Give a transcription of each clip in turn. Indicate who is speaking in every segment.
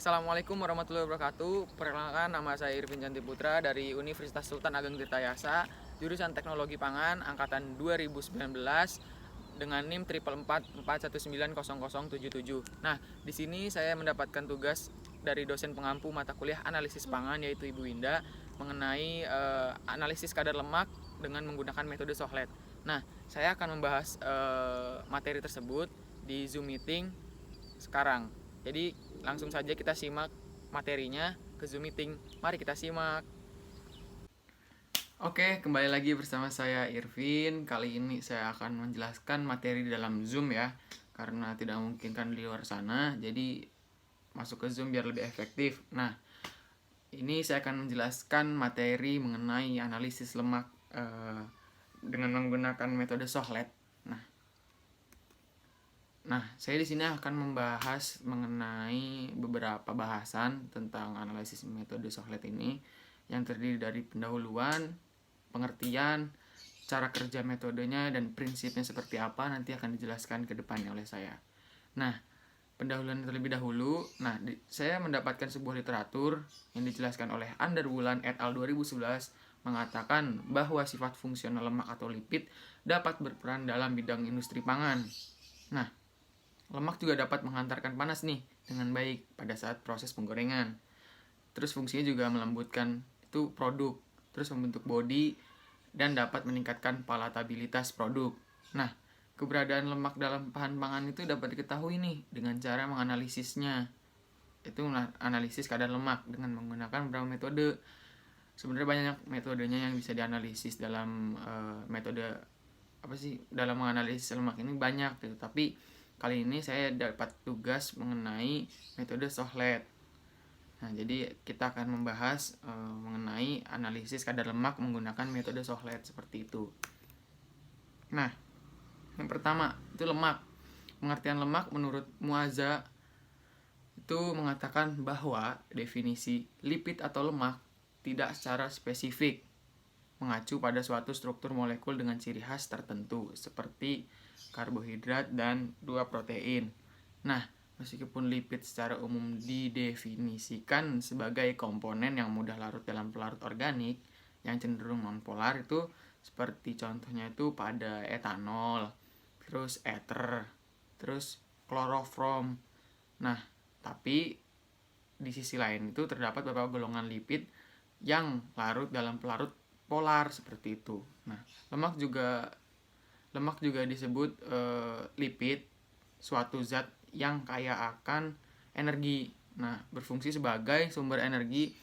Speaker 1: Assalamualaikum warahmatullahi wabarakatuh. Perkenalkan, nama saya Irvin Canti Putra dari Universitas Sultan Ageng Tirtayasa, jurusan Teknologi Pangan angkatan 2019 dengan NIM 444190077. Nah, di sini saya mendapatkan tugas dari dosen pengampu mata kuliah analisis pangan yaitu Ibu Winda mengenai analisis kadar lemak dengan menggunakan metode Sohlet. Nah, saya akan membahas materi tersebut di Zoom meeting sekarang. Jadi langsung saja kita simak materinya ke Zoom meeting. Mari kita simak. Oke, kembali lagi bersama saya Irvin. Kali ini saya akan menjelaskan materi di dalam Zoom ya, karena tidak memungkinkan di luar sana. Jadi masuk ke Zoom biar lebih efektif. Nah, ini saya akan menjelaskan materi mengenai analisis lemak dengan menggunakan metode Sohlet. Nah, saya di sini akan membahas mengenai beberapa bahasan tentang analisis metode Sohlet ini yang terdiri dari pendahuluan, pengertian, cara kerja metodenya, dan prinsipnya seperti apa nanti akan dijelaskan ke depannya oleh saya. Nah, pendahuluan terlebih dahulu. Nah, saya mendapatkan sebuah literatur yang dijelaskan oleh Underwulan et al. 2011 mengatakan bahwa sifat fungsional lemak atau lipid dapat berperan dalam bidang industri pangan. Nah, lemak juga dapat menghantarkan panas nih dengan baik pada saat proses penggorengan. Terus fungsinya juga melembutkan itu produk, terus membentuk bodi dan dapat meningkatkan palatabilitas produk. Nah, keberadaan lemak dalam bahan pangan itu dapat diketahui nih dengan cara menganalisisnya. Itu analisis kadar lemak dengan menggunakan beberapa metode. Sebenarnya banyak metodenya yang bisa dianalisis dalam metode dalam menganalisis lemak ini banyak gitu. Tapi kali ini saya dapat tugas mengenai metode Sohlet. Nah, jadi kita akan membahas mengenai analisis kadar lemak menggunakan metode Sohlet seperti itu. Nah, yang pertama itu lemak. Pengertian lemak menurut Muazza itu mengatakan bahwa definisi lipid atau lemak tidak secara spesifik mengacu pada suatu struktur molekul dengan ciri khas tertentu seperti karbohidrat dan dua protein. Nah, meskipun lipid secara umum didefinisikan sebagai komponen yang mudah larut dalam pelarut organik yang cenderung nonpolar, itu seperti contohnya itu pada etanol, terus ether, terus klorofrom. Nah, tapi di sisi lain itu terdapat beberapa golongan lipid yang larut dalam pelarut polar seperti itu. Nah, lemak juga disebut lipid, suatu zat yang kaya akan energi. Nah, berfungsi sebagai sumber energi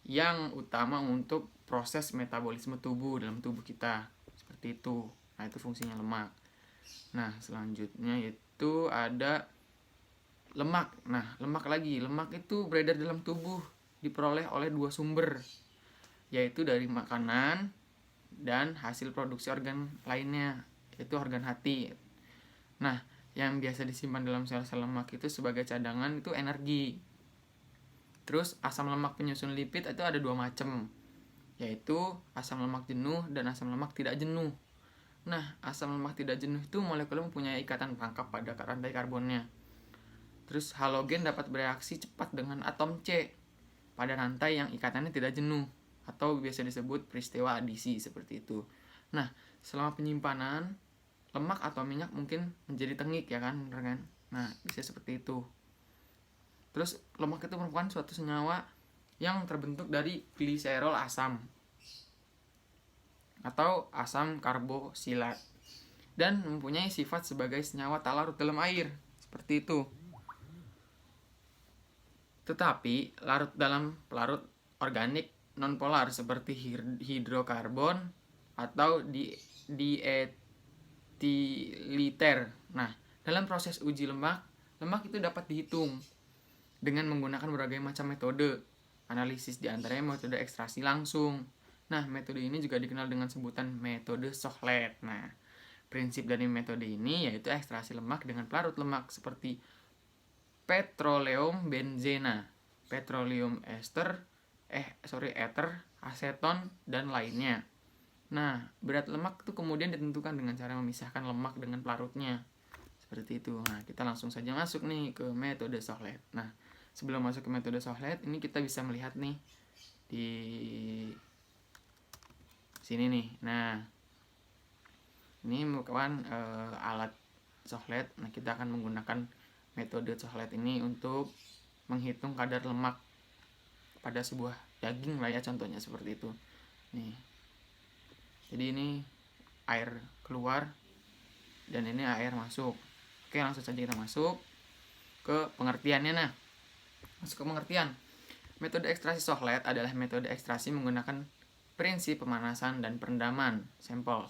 Speaker 1: yang utama untuk proses metabolisme tubuh dalam tubuh kita. Seperti itu. Nah, itu fungsinya lemak. Nah, selanjutnya itu ada lemak. Nah, lemak itu beredar dalam tubuh, diperoleh oleh dua sumber, yaitu dari makanan dan hasil produksi organ lainnya, yaitu organ hati. Nah, yang biasa disimpan dalam sel-sel lemak itu sebagai cadangan itu energi. Terus asam lemak penyusun lipid itu ada dua macam, yaitu asam lemak jenuh dan asam lemak tidak jenuh. Nah, asam lemak tidak jenuh itu molekulnya mempunyai ikatan tangkap pada rantai karbonnya. Terus halogen dapat bereaksi cepat dengan atom C pada rantai yang ikatannya tidak jenuh, atau biasa disebut peristiwa adisi seperti itu. Nah, selama penyimpanan, lemak atau minyak mungkin menjadi tengik ya kan, rekan. Nah, bisa seperti itu. Terus lemak itu merupakan suatu senyawa yang terbentuk dari gliserol asam atau asam karboksilat dan mempunyai sifat sebagai senyawa tak larut dalam air, seperti itu. Tetapi larut dalam pelarut organik nonpolar seperti hidrokarbon atau dietiliter. Nah, dalam proses uji lemak itu dapat dihitung dengan menggunakan berbagai macam metode analisis, diantaranya metode ekstraksi langsung. Nah, metode ini juga dikenal dengan sebutan metode Sohlet. Nah, prinsip dari metode ini yaitu ekstraksi lemak dengan pelarut lemak seperti petroleum benzena, petroleum ether, aseton, dan lainnya. Nah, berat lemak itu kemudian ditentukan dengan cara memisahkan lemak dengan pelarutnya. Seperti itu. Nah, kita langsung saja masuk nih ke metode Sohlet. Nah, sebelum masuk ke metode Sochlet, ini kita bisa melihat nih di sini nih. Nah, ini merupakan alat Sochlet. Nah, kita akan menggunakan metode Sochlet ini untuk menghitung kadar lemak pada sebuah daging lah ya, contohnya seperti itu. Nih. Jadi ini air keluar dan ini air masuk. Oke, langsung saja kita masuk ke pengertiannya. Nah, masuk ke pengertian. Metode ekstraksi Sochlet adalah metode ekstraksi menggunakan prinsip pemanasan dan perendaman sampel.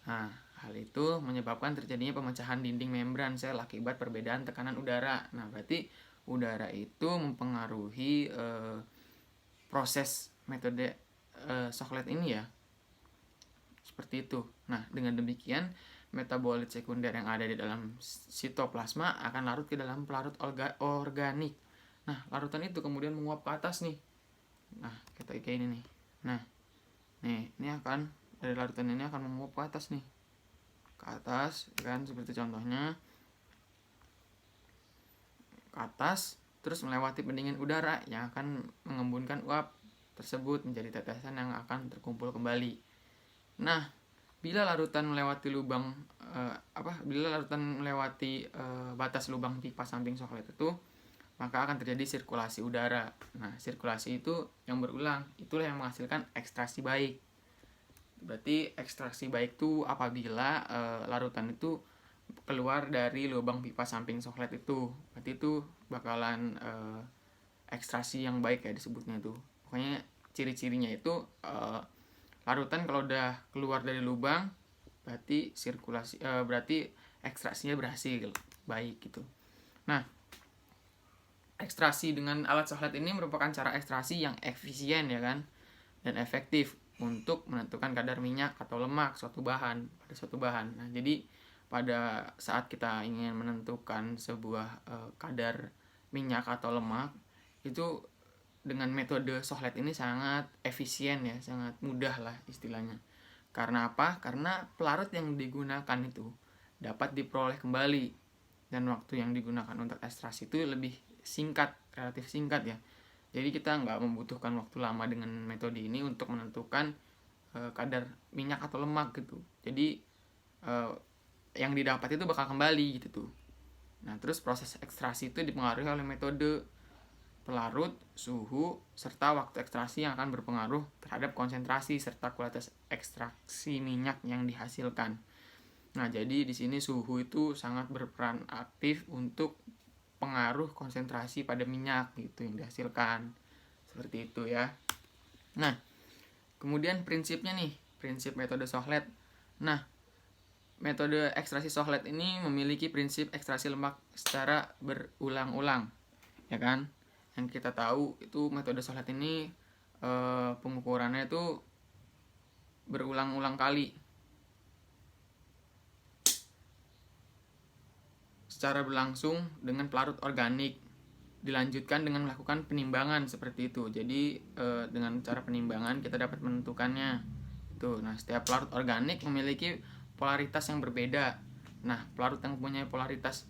Speaker 1: Nah, hal itu menyebabkan terjadinya pemecahan dinding membran sel akibat perbedaan tekanan udara. Nah, berarti udara itu mempengaruhi proses metode Sochlet ini ya. Seperti itu. Nah, dengan demikian metabolit sekunder yang ada di dalam sitoplasma akan larut ke dalam pelarut organik. Nah, larutan itu kemudian menguap ke atas nih. Nah, kita kayak ini nih. Nah, nih, ini akan dari larutan ini akan menguap ke atas nih. Ke atas, kan seperti contohnya. Ke atas, terus melewati pendingin udara yang akan mengembunkan uap tersebut menjadi tetesan yang akan terkumpul kembali. Nah, bila larutan melewati batas lubang pipa samping Sochlet itu, maka akan terjadi sirkulasi udara. Nah, sirkulasi itu yang berulang, itulah yang menghasilkan ekstraksi baik. Berarti ekstraksi baik itu apabila larutan itu keluar dari lubang pipa samping Sochlet itu. Berarti itu bakalan ekstraksi yang baik ya disebutnya itu. Pokoknya ciri-cirinya itu larutan kalau udah keluar dari lubang berarti berarti ekstraksinya berhasil baik gitu. Nah, ekstraksi dengan alat Sochlet ini merupakan cara ekstraksi yang efisien ya kan dan efektif untuk menentukan kadar minyak atau lemak pada suatu bahan. Nah, jadi pada saat kita ingin menentukan sebuah kadar minyak atau lemak itu dengan metode Sochlet ini sangat efisien ya, sangat mudah lah istilahnya. Karena apa? Karena pelarut yang digunakan itu dapat diperoleh kembali dan waktu yang digunakan untuk ekstraksi itu lebih singkat, relatif singkat ya. Jadi kita nggak membutuhkan waktu lama dengan metode ini untuk menentukan kadar minyak atau lemak gitu. Jadi yang didapat itu bakal kembali gitu tuh. Nah, terus proses ekstraksi itu dipengaruhi oleh metode pelarut, suhu, serta waktu ekstraksi yang akan berpengaruh terhadap konsentrasi serta kualitas ekstraksi minyak yang dihasilkan. Nah, jadi di sini suhu itu sangat berperan aktif untuk pengaruh konsentrasi pada minyak gitu yang dihasilkan. Seperti itu ya. Nah, kemudian prinsipnya nih, prinsip metode Sochlet. Nah, metode ekstraksi Sochlet ini memiliki prinsip ekstraksi lemak secara berulang-ulang, ya kan? Yang kita tahu itu metode Sochlet ini pengukurannya itu berulang-ulang kali secara berlangsung dengan pelarut organik, dilanjutkan dengan melakukan penimbangan seperti itu. Jadi dengan cara penimbangan kita dapat menentukannya itu. Nah, setiap pelarut organik memiliki polaritas yang berbeda. Nah, pelarut yang punya polaritas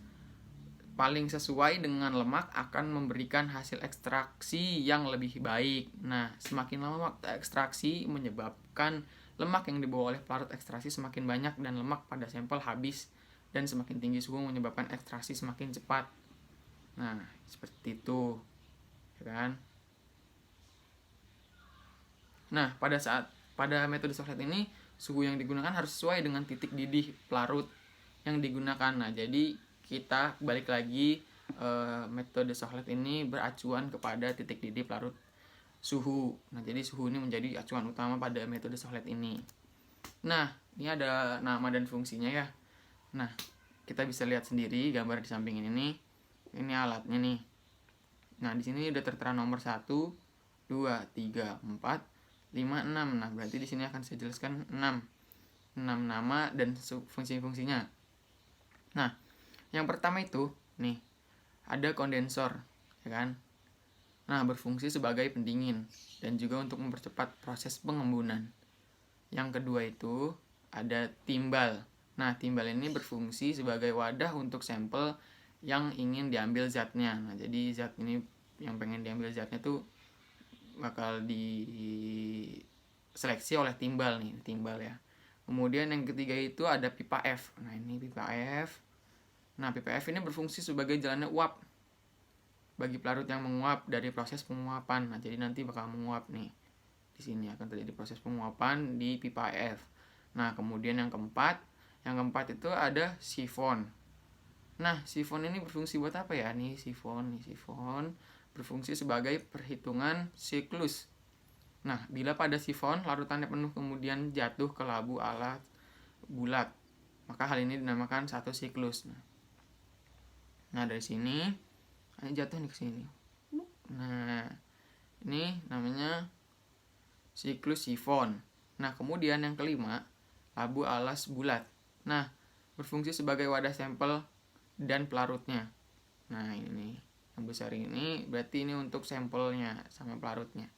Speaker 1: paling sesuai dengan lemak akan memberikan hasil ekstraksi yang lebih baik. Nah, semakin lama waktu ekstraksi menyebabkan lemak yang dibawa oleh pelarut ekstraksi semakin banyak dan lemak pada sampel habis, dan semakin tinggi suhu menyebabkan ekstraksi semakin cepat. Nah, seperti itu, ya kan? Nah, pada metode Sochlet ini suhu yang digunakan harus sesuai dengan titik didih pelarut yang digunakan. Nah, jadi kita balik lagi metode Sochlet ini beracuan kepada titik didih pelarut suhu. Nah, jadi suhu ini menjadi acuan utama pada metode Sochlet ini. Nah, ini ada nama dan fungsinya ya. Nah, kita bisa lihat sendiri gambar di samping ini nih. Ini alatnya nih. Nah, di sini udah tertera nomor 1, 2, 3, 4, 5, 6. Nah, berarti di sini akan saya jelaskan 6 nama dan fungsi-fungsinya. Nah, yang pertama itu nih ada kondensor, ya kan? Nah, berfungsi sebagai pendingin dan juga untuk mempercepat proses pengembunan. Yang kedua itu ada timbal. Nah, timbal ini berfungsi sebagai wadah untuk sampel yang ingin diambil zatnya. Nah, jadi zat ini yang pengen diambil zatnya tuh bakal diseleksi oleh timbal nih, timbal ya. Kemudian yang ketiga itu ada pipa F. Nah, ini pipa F. Nah, pipa F ini berfungsi sebagai jalannya uap bagi pelarut yang menguap dari proses penguapan. Nah, jadi nanti bakal menguap nih. Di sini akan terjadi proses penguapan di pipa F. Nah, kemudian yang keempat itu ada sifon. Nah, sifon ini berfungsi buat apa ya? Nih sifon berfungsi sebagai perhitungan siklus. Nah, bila pada sifon larutannya penuh kemudian jatuh ke labu alat bulat, maka hal ini dinamakan satu siklus. Nah, dari sini ini jatuh nih ke sini. Nah, ini namanya siklus sifon. Nah, kemudian yang kelima, labu alas bulat. Nah, berfungsi sebagai wadah sampel dan pelarutnya. Nah, ini yang besar ini berarti ini untuk sampelnya sama pelarutnya.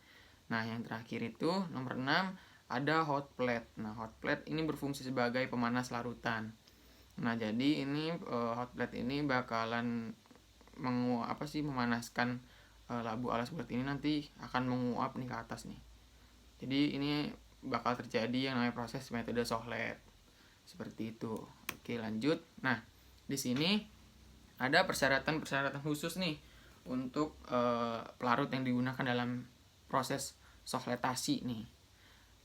Speaker 1: Nah, yang terakhir itu nomor 6 ada hot plate. Nah, hot plate ini berfungsi sebagai pemanas larutan. Nah, jadi ini hot plate ini bakalan memanaskan labu alas bulat ini, nanti akan menguap nih ke atas nih. Jadi ini bakal terjadi yang namanya proses metode Sohlet. Seperti itu. Oke, lanjut. Nah, di sini ada persyaratan khusus nih untuk pelarut yang digunakan dalam proses sohletasi nih.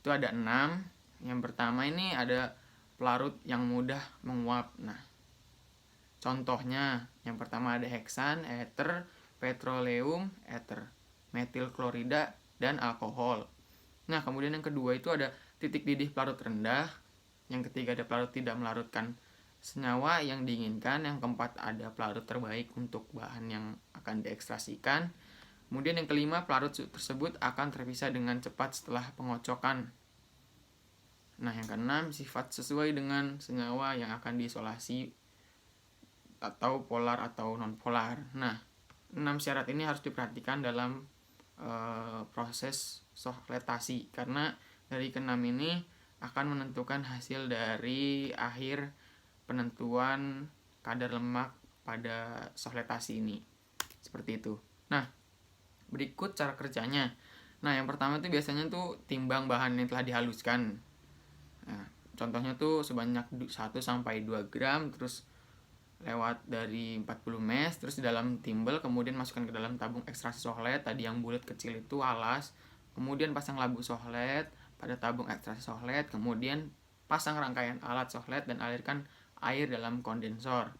Speaker 1: Itu ada 6. Yang pertama ini ada pelarut yang mudah menguap. Nah, contohnya yang pertama ada heksan, eter, petroleum, eter, metil klorida, dan alkohol. Nah, kemudian yang kedua itu ada titik didih pelarut rendah. Yang ketiga ada pelarut tidak melarutkan senyawa yang diinginkan. Yang keempat ada pelarut terbaik untuk bahan yang akan diekstrasikan. Kemudian yang kelima, pelarut tersebut akan terpisah dengan cepat setelah pengocokan. Nah, yang keenam, sifat sesuai dengan senyawa yang akan diisolasi atau polar atau non-polar. Nah, 6 syarat ini harus diperhatikan dalam proses sohletasi, karena dari ke-6 ini akan menentukan hasil dari akhir penentuan kadar lemak pada sohletasi ini. Seperti itu. Nah, berikut cara kerjanya. Nah, yang pertama itu biasanya tuh timbang bahan yang telah dihaluskan. Nah, contohnya tuh sebanyak 1-2 gram, terus lewat dari 40 mes, terus di dalam timbel, kemudian masukkan ke dalam tabung ekstraksi sohlet tadi yang bulat kecil itu, alas, kemudian pasang labu sohlet pada tabung ekstraksi sohlet, kemudian pasang rangkaian alat sohlet dan alirkan air dalam kondensor.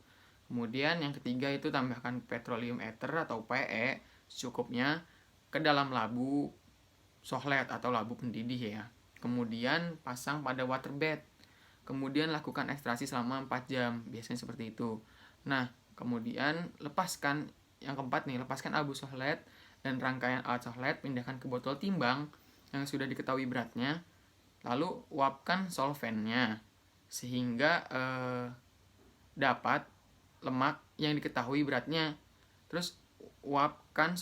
Speaker 1: Kemudian yang ketiga itu tambahkan petroleum ether atau PE secukupnya ke dalam labu sohlet atau labu pendidih ya. Kemudian pasang pada waterbed. Kemudian lakukan ekstraksi selama 4 jam, biasanya seperti itu. Nah, kemudian lepaskan yang keempat nih, lepaskan abu sohlet dan rangkaian alat sohlet, pindahkan ke botol timbang yang sudah diketahui beratnya, lalu uapkan solvennya sehingga dapat lemak yang diketahui beratnya. Terus uapkan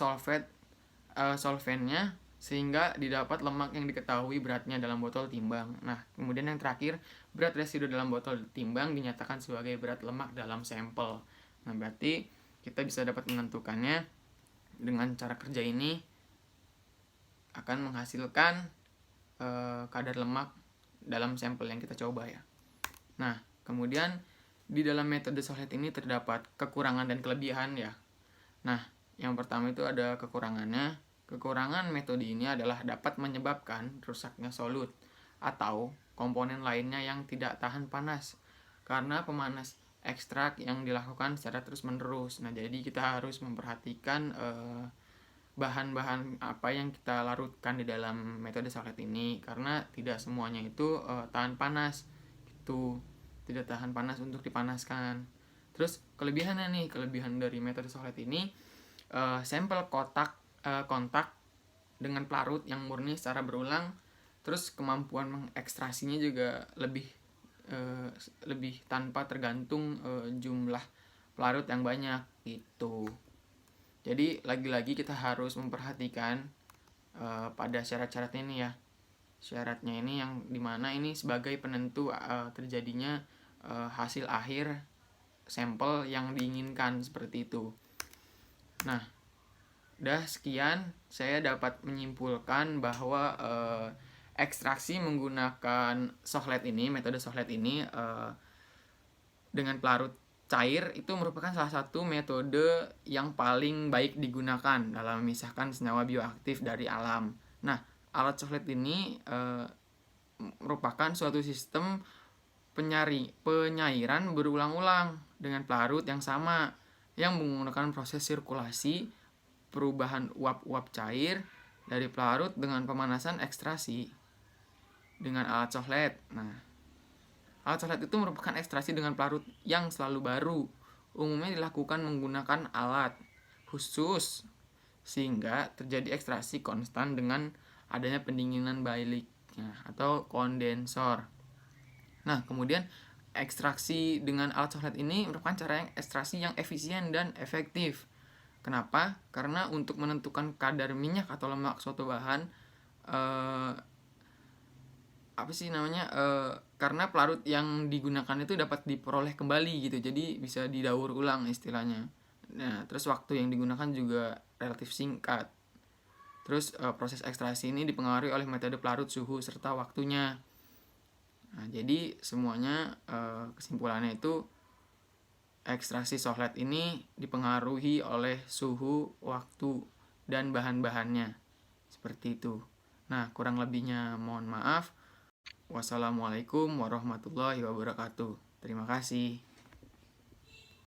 Speaker 1: solvennya sehingga didapat lemak yang diketahui beratnya dalam botol timbang. Nah, kemudian yang terakhir, berat residu dalam botol timbang dinyatakan sebagai berat lemak dalam sampel. Nah, berarti kita bisa dapat menentukannya dengan cara kerja ini akan menghasilkan kadar lemak dalam sampel yang kita coba ya. Nah, kemudian di dalam metode Sohlet ini terdapat kekurangan dan kelebihan ya. Nah, yang pertama itu ada kekurangannya. Kekurangan metode ini adalah dapat menyebabkan rusaknya solut atau komponen lainnya yang tidak tahan panas karena pemanas ekstrak yang dilakukan secara terus-menerus. Nah, jadi kita harus memperhatikan bahan-bahan apa yang kita larutkan di dalam metode Sohlet ini, karena tidak semuanya itu tahan panas. Gitu. Tidak tahan panas untuk dipanaskan. Terus kelebihan dari metode Sohlet ini, sampel kontak dengan pelarut yang murni secara berulang, terus kemampuan mengekstrasinya juga lebih tanpa tergantung jumlah pelarut yang banyak gitu. Jadi lagi-lagi kita harus memperhatikan pada syarat-syarat ini ya. Syaratnya ini yang dimana ini sebagai penentu terjadinya hasil akhir sampel yang diinginkan, seperti itu. Nah, Udah sekian, saya dapat menyimpulkan bahwa ekstraksi menggunakan sohlet ini, metode sohlet ini dengan pelarut cair itu merupakan salah satu metode yang paling baik digunakan dalam memisahkan senyawa bioaktif dari alam. Nah, alat sohlet ini merupakan suatu sistem penyairan berulang-ulang dengan pelarut yang sama yang menggunakan proses sirkulasi perubahan uap-uap cair dari pelarut dengan pemanasan ekstraksi dengan alat sohlet. Nah, alat sohlet itu merupakan ekstraksi dengan pelarut yang selalu baru. Umumnya dilakukan menggunakan alat khusus sehingga terjadi ekstraksi konstan dengan adanya pendinginan baliknya atau kondensor. Nah, kemudian ekstraksi dengan alat sohlet ini merupakan cara ekstraksi yang efisien dan efektif. Kenapa? Karena untuk menentukan kadar minyak atau lemak suatu bahan karena pelarut yang digunakan itu dapat diperoleh kembali gitu, jadi bisa didaur ulang istilahnya. Nah, terus waktu yang digunakan juga relatif singkat. Terus proses ekstraksi ini dipengaruhi oleh metode pelarut, suhu, serta waktunya. Nah, jadi semuanya kesimpulannya itu ekstraksi sohlet ini dipengaruhi oleh suhu, waktu, dan bahan-bahannya. Seperti itu. Nah, kurang lebihnya mohon maaf. Wassalamualaikum warahmatullahi wabarakatuh. Terima kasih.